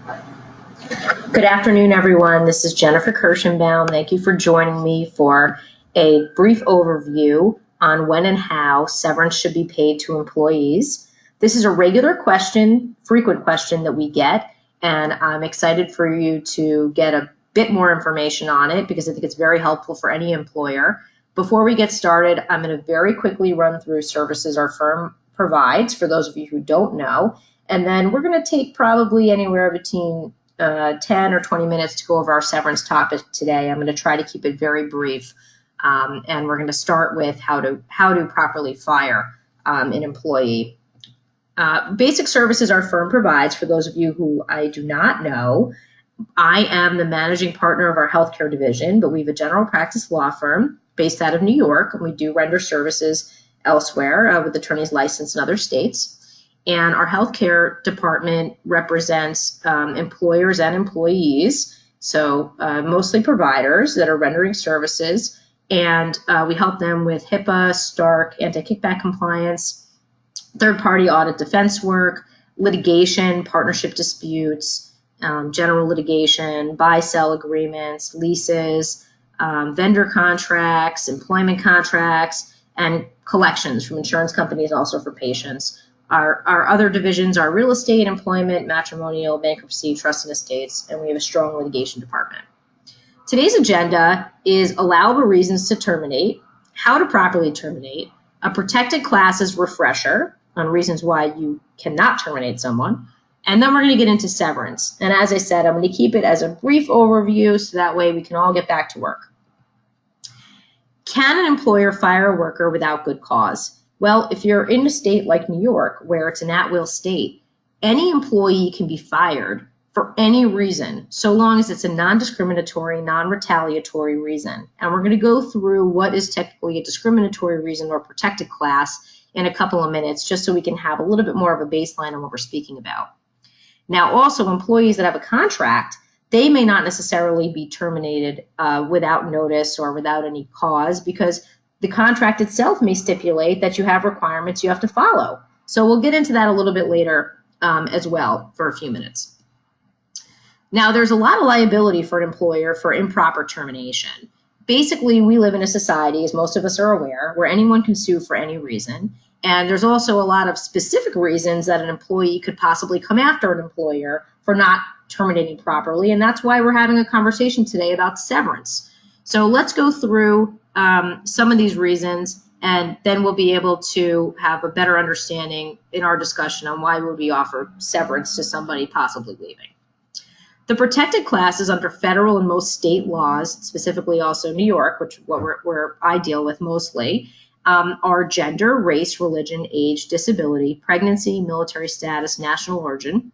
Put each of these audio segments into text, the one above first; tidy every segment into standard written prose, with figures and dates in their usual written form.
Good afternoon, everyone. This is Jennifer Kirschenbaum. Thank you for joining me for a brief overview on when and how severance should be paid to employees. This is a regular question, frequent question that we get, and I'm excited for you to get a bit more information on it because I think it's very helpful for any employer. Before we get started, I'm going to very quickly run through services our firm provides for those of you who don't know, and then we're going to take probably anywhere between 10 or 20 minutes to go over our severance topic today. I'm going to try to keep it very brief, and we're going to start with how to properly fire an employee. Basic services our firm provides, for those of you who I do not know, I am the managing partner of our healthcare division, but we have a general practice law firm based out of New York, and we do render services elsewhere with attorneys licensed in other states. And our healthcare department represents employers and employees, so mostly providers that are rendering services, and we help them with HIPAA, Stark, anti-kickback compliance, third-party audit defense work, litigation, partnership disputes, general litigation, buy-sell agreements, leases, vendor contracts, employment contracts, and collections from insurance companies, also for patients. Our other divisions are real estate, employment, matrimonial, bankruptcy, trust and estates, and we have a strong litigation department. Today's agenda is allowable reasons to terminate, how to properly terminate, a protected classes refresher on reasons why you cannot terminate someone, and then we're going to get into severance. And as I said, I'm going to keep it as a brief overview so that way we can all get back to work. Can an employer fire a worker without good cause? Well, if you're in a state like New York, where it's an at-will state, any employee can be fired for any reason, so long as it's a non-discriminatory, non-retaliatory reason. And we're going to go through what is technically a discriminatory reason or protected class in a couple of minutes, just so we can have a little bit more of a baseline on what we're speaking about. Now, also, employees that have a contract, they may not necessarily be terminated without notice or without any cause, because the contract itself may stipulate that you have requirements you have to follow. So we'll get into that a little bit later as well for a few minutes. Now, there's a lot of liability for an employer for improper termination. Basically, we live in a society, as most of us are aware, where anyone can sue for any reason. And there's also a lot of specific reasons that an employee could possibly come after an employer for not terminating properly. And that's why we're having a conversation today about severance. So let's go through some of these reasons, and then we'll be able to have a better understanding in our discussion on why would we offer severance to somebody possibly leaving. The protected classes under federal and most state laws, specifically also New York, which where I deal with mostly, are gender, race, religion, age, disability, pregnancy, military status, national origin.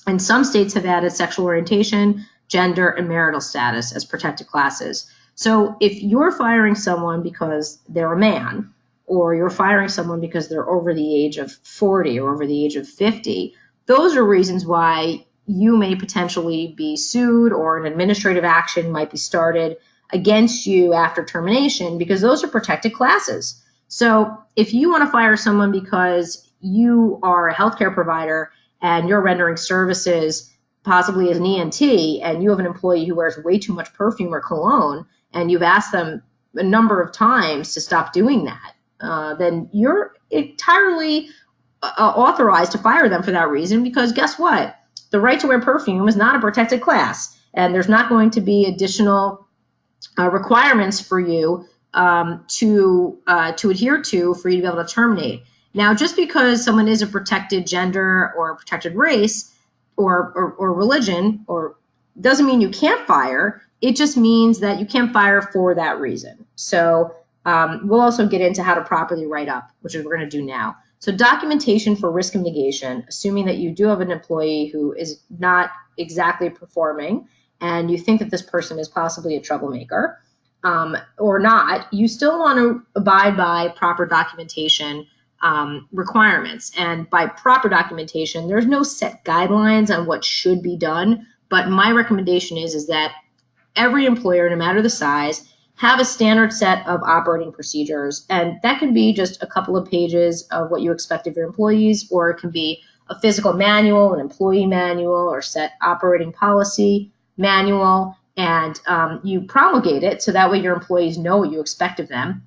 And some states have added sexual orientation, gender, and marital status as protected classes. So if you're firing someone because they're a man, or you're firing someone because they're over the age of 40 or over the age of 50, those are reasons why you may potentially be sued, or an administrative action might be started against you after termination, because those are protected classes. So if you want to fire someone because you are a healthcare provider and you're rendering services possibly as an ENT, and you have an employee who wears way too much perfume or cologne, and you've asked them a number of times to stop doing that, then you're entirely authorized to fire them for that reason, because guess what? The right to wear perfume is not a protected class, and there's not going to be additional requirements for you to adhere to for you to be able to terminate. Now, just because someone is a protected gender or a protected race or religion, or doesn't mean you can't fire. It just means that you can't fire for that reason. So we'll also get into how to properly write up, which is what we're going to do now. So documentation for risk mitigation, assuming that you do have an employee who is not exactly performing and you think that this person is possibly a troublemaker or not, you still want to abide by proper documentation requirements. And by proper documentation, there's no set guidelines on what should be done, but my recommendation is that every employer, no matter the size, have a standard set of operating procedures, and that can be just a couple of pages of what you expect of your employees, or it can be a physical manual, an employee manual, or set operating policy manual, and you promulgate it so that way your employees know what you expect of them.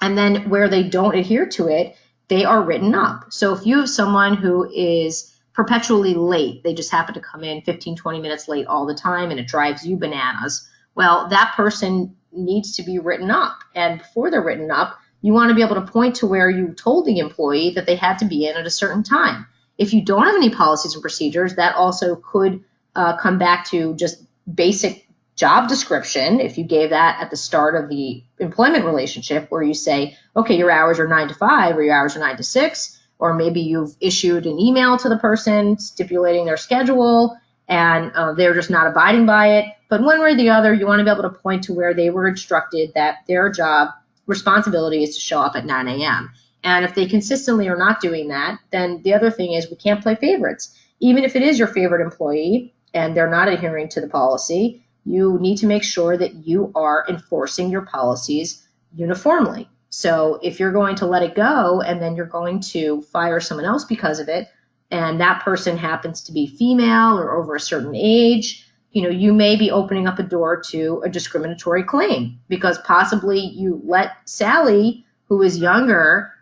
And then where they don't adhere to it, they are written up. So if you have someone who is perpetually late, they just happen to come in 15, 20 minutes late all the time, and it drives you bananas, well, that person needs to be written up. And before they're written up, you want to be able to point to where you told the employee that they had to be in at a certain time. If you don't have any policies and procedures, that also could come back to just basic job description. If you gave that at the start of the employment relationship, where you say, okay, your hours are 9 to 5 or your hours are 9 to 6, or maybe you've issued an email to the person stipulating their schedule and they're just not abiding by it. But one way or the other, you want to be able to point to where they were instructed that their job responsibility is to show up at 9 a.m. And if they consistently are not doing that, then the other thing is we can't play favorites. Even if it is your favorite employee and they're not adhering to the policy, you need to make sure that you are enforcing your policies uniformly. So if you're going to let it go and then you're going to fire someone else because of it, and that person happens to be female or over a certain age, you may be opening up a door to a discriminatory claim because possibly you let Sally, who is younger,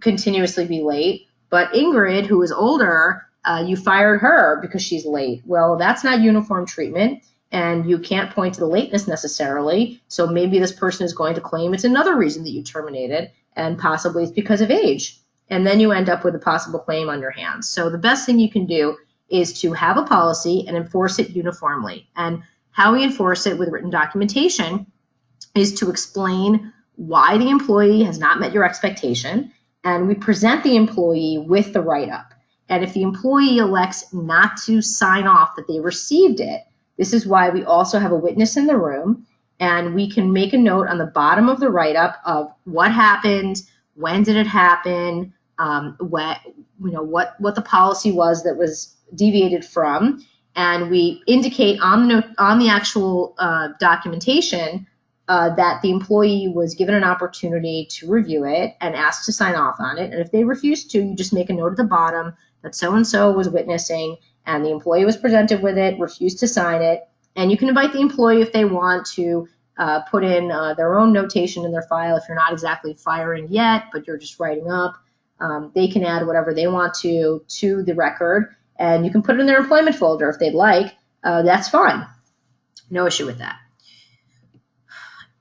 continuously be late, but Ingrid, who is older, you fired her because she's late. Well, that's not uniform treatment, and you can't point to the lateness necessarily. So maybe this person is going to claim it's another reason that you terminated, and possibly it's because of age. And then you end up with a possible claim on your hands. So the best thing you can do is to have a policy and enforce it uniformly. And how we enforce it with written documentation is to explain why the employee has not met your expectation, and we present the employee with the write-up. And if the employee elects not to sign off that they received it, this is why we also have a witness in the room, and we can make a note on the bottom of the write-up of what happened, when did it happen, what the policy was that was deviated from, and we indicate on the actual documentation that the employee was given an opportunity to review it and asked to sign off on it. And if they refuse to, you just make a note at the bottom that so-and-so was witnessing and the employee was presented with it, refused to sign it. And you can invite the employee if they want to put in their own notation in their file. If you're not exactly firing yet, but you're just writing up, they can add whatever they want to the record. And you can put it in their employment folder if they'd like. That's fine. No issue with that.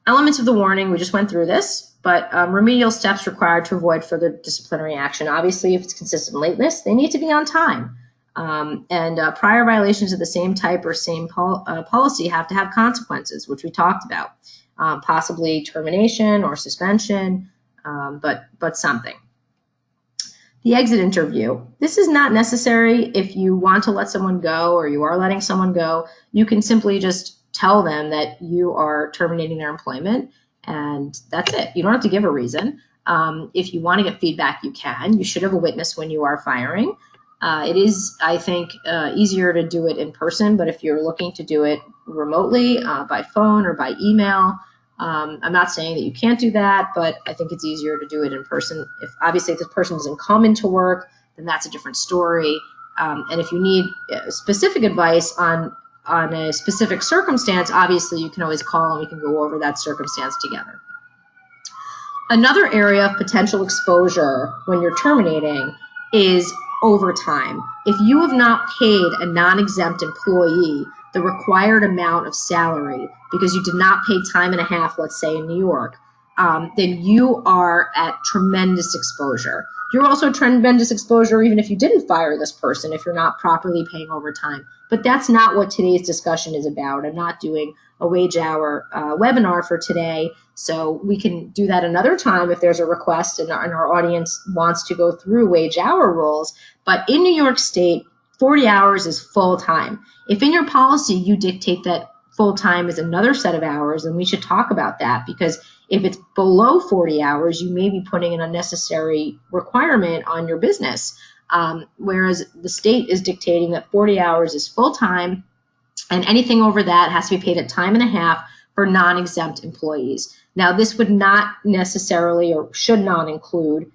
Elements of the warning, we just went through this, but remedial steps required to avoid further disciplinary action. Obviously, if it's consistent lateness, they need to be on time. Prior violations of the same type or same policy have to have consequences, which we talked about, possibly termination or suspension, but something. The exit interview. This is not necessary if you want to let someone go or you are letting someone go. You can simply just tell them that you are terminating their employment, and that's it. You don't have to give a reason. If you want to get feedback, you can. You should have a witness when you are firing. It is, I think, easier to do it in person, but if you're looking to do it remotely, by phone or by email, I'm not saying that you can't do that, but I think it's easier to do it in person. Obviously, if this person doesn't come into work, then that's a different story. And if you need specific advice on a specific circumstance, obviously you can always call and we can go over that circumstance together. Another area of potential exposure when you're terminating is overtime. If you have not paid a non-exempt employee the required amount of salary because you did not pay time and a half, let's say in New York, then you are at tremendous exposure. You're also at tremendous exposure even if you didn't fire this person, if you're not properly paying overtime. But that's not what today's discussion is about. I'm not doing a wage hour webinar for today, so we can do that another time if there's a request and our audience wants to go through wage hour rules. But in New York State, 40 hours is full time. If in your policy you dictate that full time is another set of hours, then we should talk about that, because if it's below 40 hours, you may be putting an unnecessary requirement on your business. Whereas the state is dictating that 40 hours is full time, and anything over that has to be paid at time and a half for non-exempt employees. Now, this would not necessarily or should not include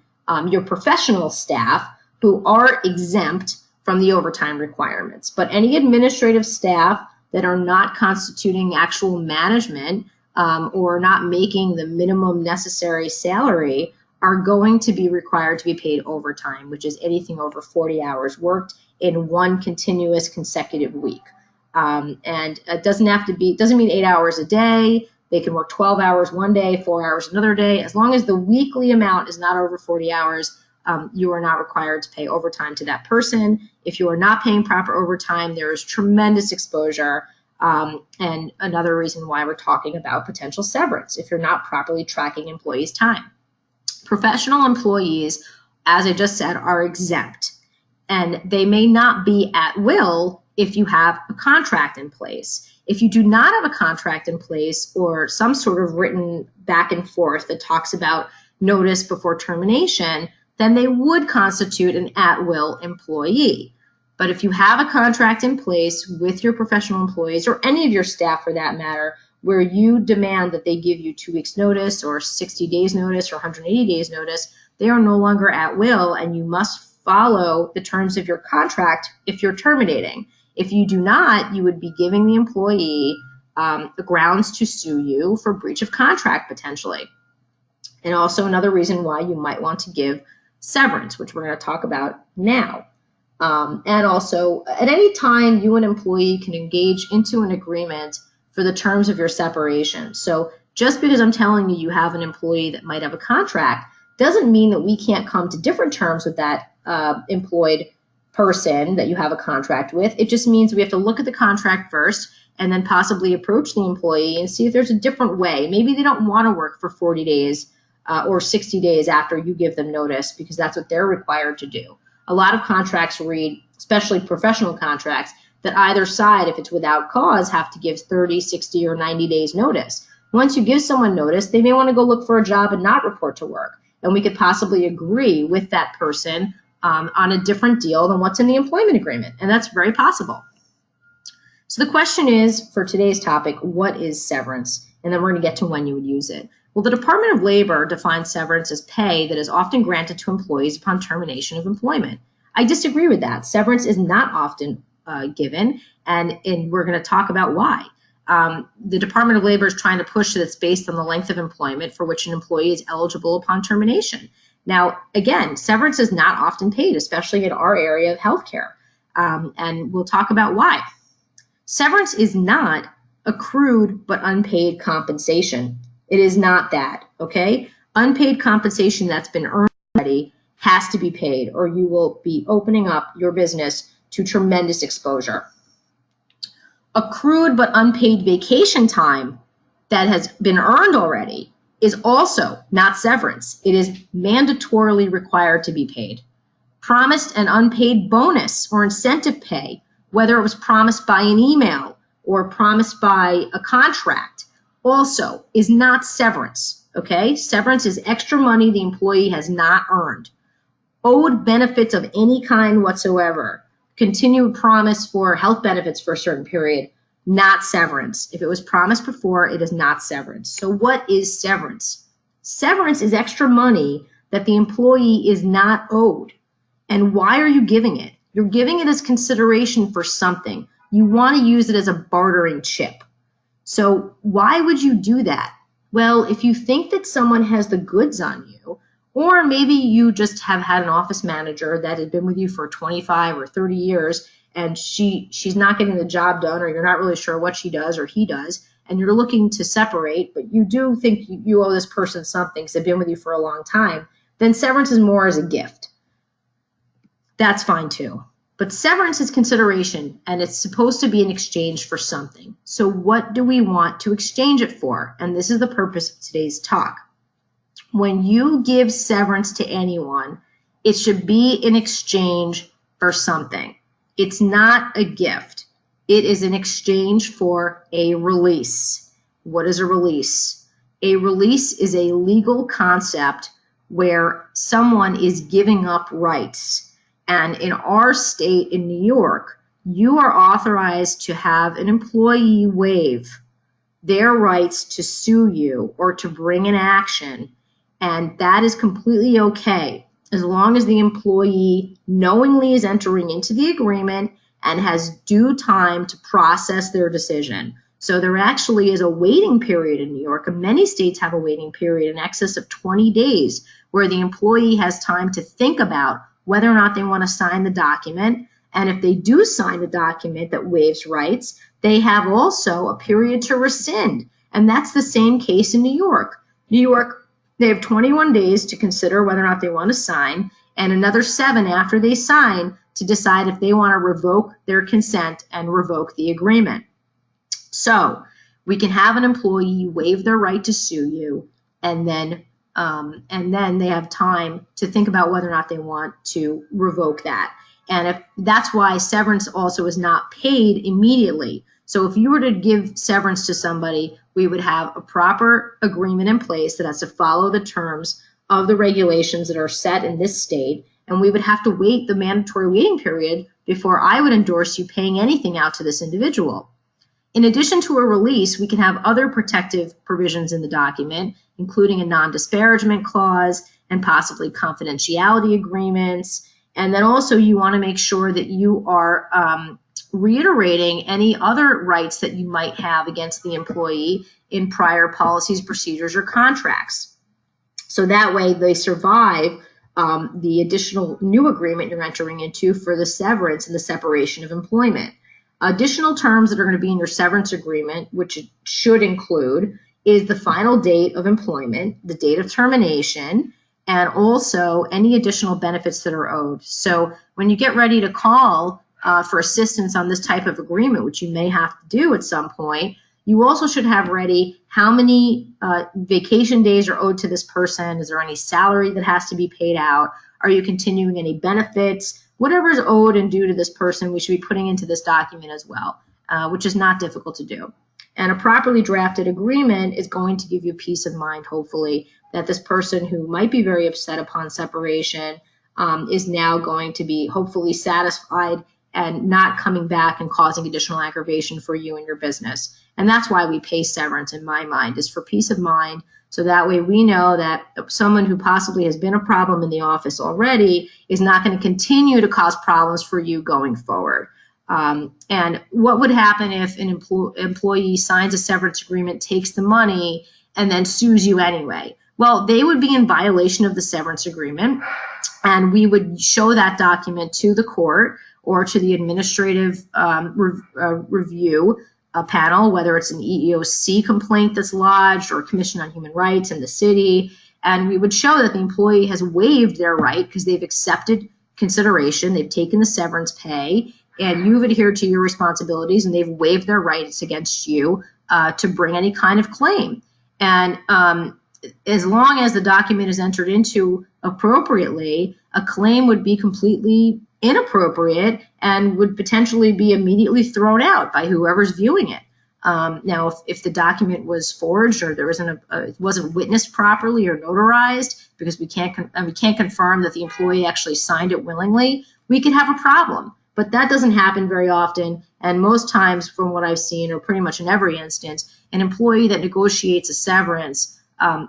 your professional staff, who are exempt from the overtime requirements. But any administrative staff that are not constituting actual management or not making the minimum necessary salary are going to be required to be paid overtime, which is anything over 40 hours worked in one continuous consecutive week. And it doesn't mean 8 hours a day. They can work 12 hours one day, 4 hours another day. As long as the weekly amount is not over 40 hours, you are not required to pay overtime to that person. If you are not paying proper overtime, there is tremendous exposure. And another reason why we're talking about potential severance if you're not properly tracking employees' time. Professional employees, as I just said, are exempt, and they may not be at will if you have a contract in place. If you do not have a contract in place or some sort of written back and forth that talks about notice before termination, then they would constitute an at-will employee. But if you have a contract in place with your professional employees or any of your staff for that matter, where you demand that they give you 2 weeks notice or 60 days notice or 180 days notice, they are no longer at will, and you must follow the terms of your contract if you're terminating. If you do not, you would be giving the employee the grounds to sue you for breach of contract potentially. And also another reason why you might want to give severance, which we're going to talk about now. And also, at any time, you, an employee, can engage into an agreement for the terms of your separation. So just because I'm telling you you have an employee that might have a contract doesn't mean that we can't come to different terms with that employed person that you have a contract with. It just means we have to look at the contract first and then possibly approach the employee and see if there's a different way. Maybe they don't want to work for 40 days or 60 days after you give them notice because that's what they're required to do. A lot of contracts read, especially professional contracts, that either side, if it's without cause, have to give 30, 60, or 90 days notice. Once you give someone notice, they may want to go look for a job and not report to work. And we could possibly agree with that person on a different deal than what's in the employment agreement. And that's very possible. So the question is, for today's topic, what is severance? And then we're going to get to when you would use it. Well, the Department of Labor defines severance as pay that is often granted to employees upon termination of employment. I disagree with that. Severance is not often given, and we're going to talk about why. The Department of Labor is trying to push that it's based on the length of employment for which an employee is eligible upon termination. Now, again, severance is not often paid, especially in our area of healthcare, and we'll talk about why. Severance is not accrued but unpaid compensation. It is not that, okay? Unpaid compensation that's been earned already has to be paid, or you will be opening up your business to tremendous exposure. Accrued but unpaid vacation time that has been earned already is also not severance. It is mandatorily required to be paid. Promised and unpaid bonus or incentive pay, whether it was promised by an email or promised by a contract, also is not severance, okay? Severance is extra money the employee has not earned. Owed benefits of any kind whatsoever, continued promise for health benefits for a certain period, not severance. If it was promised before, it is not severance. So what is severance? Severance is extra money that the employee is not owed. And why are you giving it? You're giving it as consideration for something. You want to use it as a bartering chip. So why would you do that? Well, if you think that someone has the goods on you, or maybe you just have had an office manager that had been with you for 25 or 30 years and she's not getting the job done, or you're not really sure what she does or he does, and you're looking to separate, but you do think you owe this person something because they've been with you for a long time, then severance is more as a gift. That's fine too. But severance is consideration, and it's supposed to be in exchange for something. So what do we want to exchange it for? And this is the purpose of today's talk. When you give severance to anyone, it should be in exchange for something. It's not a gift. It is in exchange for a release. What is a release? A release is a legal concept where someone is giving up rights. And in our state, in New York, you are authorized to have an employee waive their rights to sue you or to bring an action, and that is completely okay. as long as the employee knowingly is entering into the agreement and has due time to process their decision. So there actually is a waiting period in New York, and many states have a waiting period in excess of 20 days where the employee has time to think about whether or not they want to sign the document. And if they do sign the document that waives rights, they have also a period to rescind. And that's the same case in New York. New York, they have 21 days to consider whether or not they want to sign, and another 7 after they sign to decide if they want to revoke their consent and revoke the agreement. So we can have an employee waive their right to sue you, and then they have time to think about whether or not they want to revoke that. And if that's why severance also is not paid immediately. So if you were to give severance to somebody, we would have a proper agreement in place that has to follow the terms of the regulations that are set in this state, and we would have to wait the mandatory waiting period before I would endorse you paying anything out to this individual. In addition to a release, we can have other protective provisions in the document, including a non-disparagement clause and possibly confidentiality agreements. And then also you want to make sure that you are reiterating any other rights that you might have against the employee in prior policies, procedures, or contracts. So that way they survive the additional new agreement you're entering into for the severance and the separation of employment. Additional terms that are going to be in your severance agreement, which it should include, is the final date of employment, the date of termination, and also any additional benefits that are owed. So when you get ready to call for assistance on this type of agreement, which you may have to do at some point, you also should have ready how many vacation days are owed to this person. Is there any salary that has to be paid out? Are you continuing any benefits? Whatever is owed and due to this person, we should be putting into this document as well, which is not difficult to do. And a properly drafted agreement is going to give you peace of mind, hopefully, that this person who might be very upset upon separation is now going to be hopefully satisfied and not coming back and causing additional aggravation for you and your business. And that's why we pay severance, in my mind, is for peace of mind. So that way we know that someone who possibly has been a problem in the office already is not going to continue to cause problems for you going forward. And what would happen if an employee signs a severance agreement, takes the money, and then sues you anyway? Well, they would be in violation of the severance agreement, and we would show that document to the court or to the administrative review panel, whether it's an EEOC complaint that's lodged or a Commission on Human Rights in the city, and we would show that the employee has waived their right because they've accepted consideration, they've taken the severance pay, and you've adhered to your responsibilities, and they've waived their rights against you to bring any kind of claim. And as long as the document is entered into appropriately, a claim would be completely inappropriate and would potentially be immediately thrown out by whoever's viewing it. Now, if the document was forged or there it wasn't witnessed properly or notarized, because we can't confirm that the employee actually signed it willingly, we could have a problem. But that doesn't happen very often, and most times, from what I've seen, or pretty much in every instance, an employee that negotiates a severance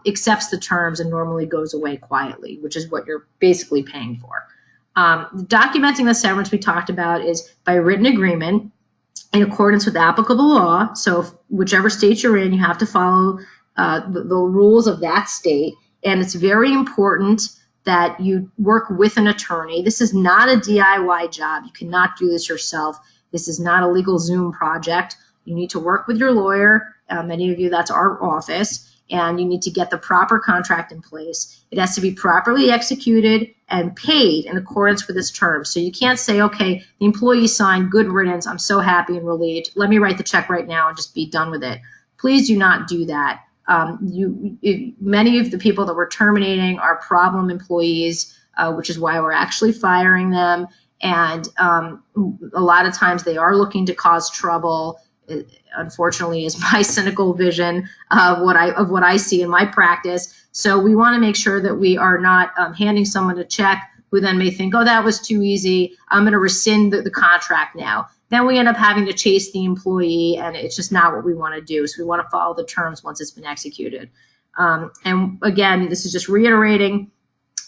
accepts the terms and normally goes away quietly, which is what you're basically paying for. Documenting the severance we talked about is by written agreement in accordance with applicable law. So whichever state you're in, you have to follow the rules of that state. And it's very important that you work with an attorney. This is not a DIY job. You cannot do this yourself. This is not a legal Zoom project. You need to work with your lawyer. Many of you, that's our office. And you need to get the proper contract in place. It has to be properly executed and paid in accordance with its terms. So you can't say, okay, the employee signed, good riddance, I'm so happy and relieved, let me write the check right now and just be done with it. Please do not do that. Many of the people that we're terminating are problem employees, which is why we're actually firing them. And a lot of times they are looking to cause trouble. Unfortunately, is my cynical vision of what I see in my practice. So we want to make sure that we are not handing someone a check who then may think, oh, that was too easy, I'm going to rescind the contract now. Then we end up having to chase the employee, and it's just not what we want to do. So we want to follow the terms once it's been executed. And again, this is just reiterating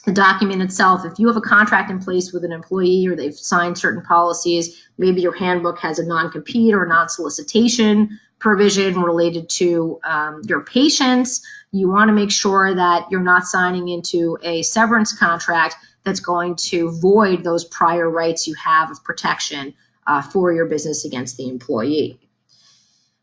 the document itself, if you have a contract in place with an employee or they've signed certain policies, maybe your handbook has a non-compete or non-solicitation provision related to your patients, you want to make sure that you're not signing into a severance contract that's going to void those prior rights you have of protection for your business against the employee.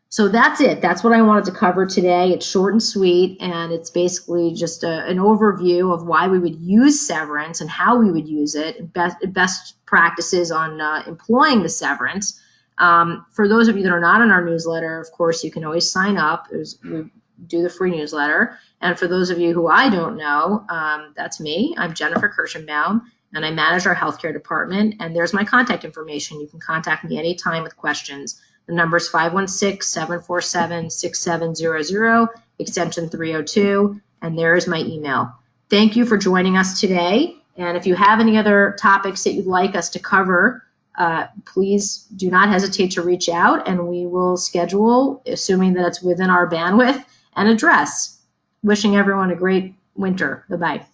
So that's it. That's what I wanted to cover today. It's short and sweet, and it's basically just an overview of why we would use severance and how we would use it, best practices on employing the severance. For those of you that are not in our newsletter, of course, you can always sign up. We do the free newsletter. And for those of you who I don't know, that's me. I'm Jennifer Kirschenbaum, and I manage our healthcare department. And there's my contact information. You can contact me anytime with questions. The number is 516-747-6700, extension 302, and there is my email. Thank you for joining us today. And if you have any other topics that you'd like us to cover, please do not hesitate to reach out, and we will schedule, assuming that it's within our bandwidth, and address. Wishing everyone a great winter. Bye-bye.